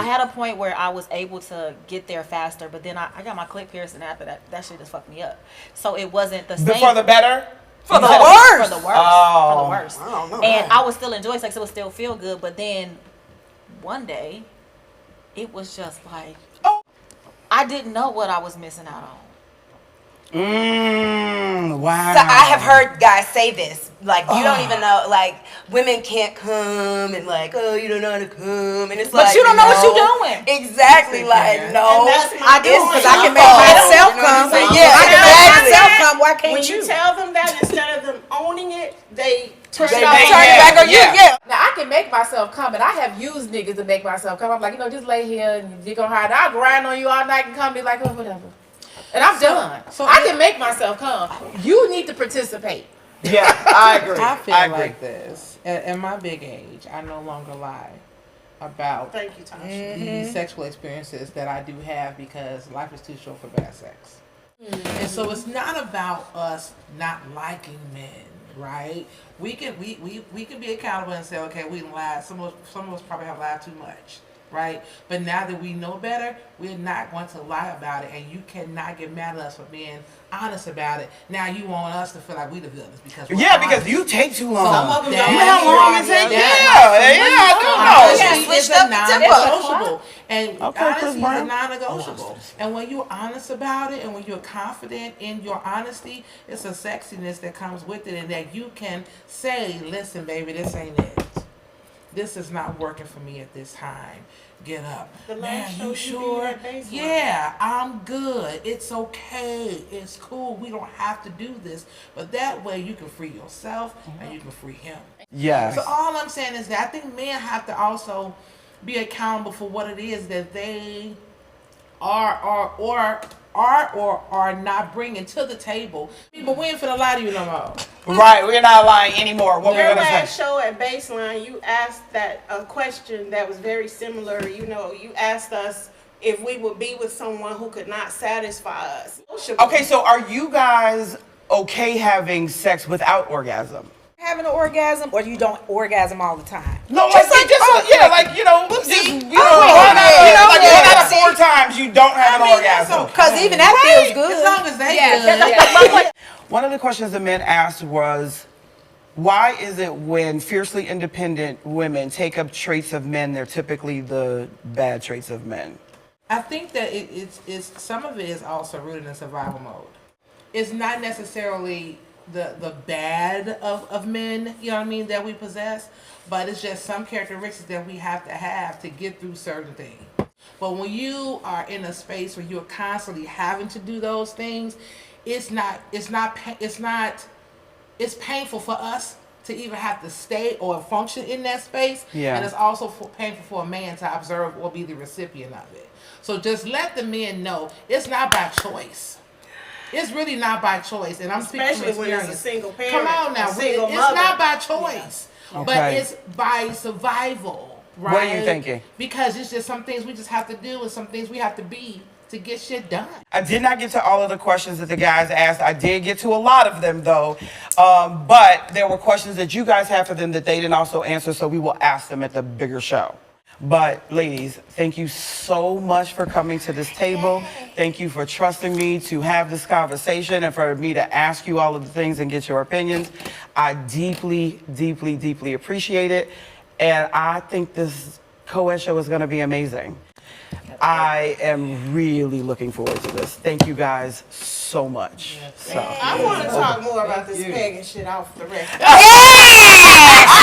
had a point where I was able to get there faster, but then I got my clit pierced, and after that shit just fucked me up. So it wasn't the same. For the better? For the worst. For the worst. Oh. For the worst. I don't know And that. I would still enjoy sex. It would still feel good, but then one day, it was just like, I didn't know what I was missing out on. Wow. So I have heard guys say this, like, you don't even know, like, women can't come, and like, oh, you don't know how to come, and it's But like, you don't know what no. you're doing. Exactly, like, no, And that's my it's point. because I can make myself come. Yeah, I can make myself come. Why can't When you? you tell them that, instead of them owning it, they turn They it off. turn it back on you. Yeah. Now I can make myself come, and I have used niggas to make myself come. I'm like, just lay here and you gonna hide. I'll grind on you all night and come be like, oh, whatever. And I'm done. So I can make myself come. You need to participate. Yeah, I agree. I feel I agree. like this. At my big age, I no longer lie about Thank you, Tasha. the sexual experiences that I do have, because life is too short for bad sex. And so it's not about us not liking men, right? We can be accountable and say, okay, we lied. Some of us probably have lied too much, right? But now that we know better, we're not going to lie about it, and you cannot get mad at us for being honest about it. Now you want us to feel like we the villains because we're honest. Because you take too long. Some of them You don't know how long it takes? I do know. Yeah, switched up the tempo. non-negotiable. And Okay, Chris honesty is Brown. non-negotiable. And when you're honest about it, and when you're confident in your honesty, it's a sexiness that comes with it, and that you can say, listen, baby, this ain't it. This is not working for me at this time. Get up. The Man, last you show sure? you did at Baseline. Yeah, I'm good. It's okay. It's cool. We don't have to do this. But that way you can free yourself and you can free him. Yes. So all I'm saying is that I think men have to also be accountable for what it is that they are not bringing to the table. But we ain't finna lie to you no more. Right, we're not lying anymore. What Your we're gonna last say? show at Baseline, you asked a question that was very similar. You asked us if we would be with someone who could not satisfy us. Okay, so are you guys okay having sex without orgasm? Having an orgasm, or you don't orgasm all the time? No, like one out of 4 times you don't have an orgasm. Because even that feels good. As long as they good. One of the questions the men asked was, why is it when fiercely independent women take up traits of men, they're typically the bad traits of men? I think that it's some of it is also rooted in survival mode. It's not necessarily the bad of men, you know what I mean, that we possess, but it's just some characteristics that we have to get through certain things. But when you are in a space where you're constantly having to do those things, it's painful for us to even have to stay or function in that space. Yeah. And it's also painful for a man to observe or be the recipient of it. So just let the men know it's not by choice. It's really not by choice. And I'm speaking from Especially when experience. it's a single parent. Come on now. a single It's mother. not by choice. Yeah. But Okay. it's by survival. Right? What are you thinking? Because it's just some things we just have to do and some things we have to be to get shit done. I did not get to all of the questions that the guys asked. I did get to a lot of them though. But there were questions that you guys have for them that they didn't also answer, so we will ask them at the bigger show. But ladies, thank you so much for coming to this table. Thank you for trusting me to have this conversation and for me to ask you all of the things and get your opinions. I deeply, deeply, deeply appreciate it. And I think this co-ed show is going to be amazing. I am really looking forward to this. Thank you guys so much. So. I want to talk more about this pegging shit off the record. Yeah!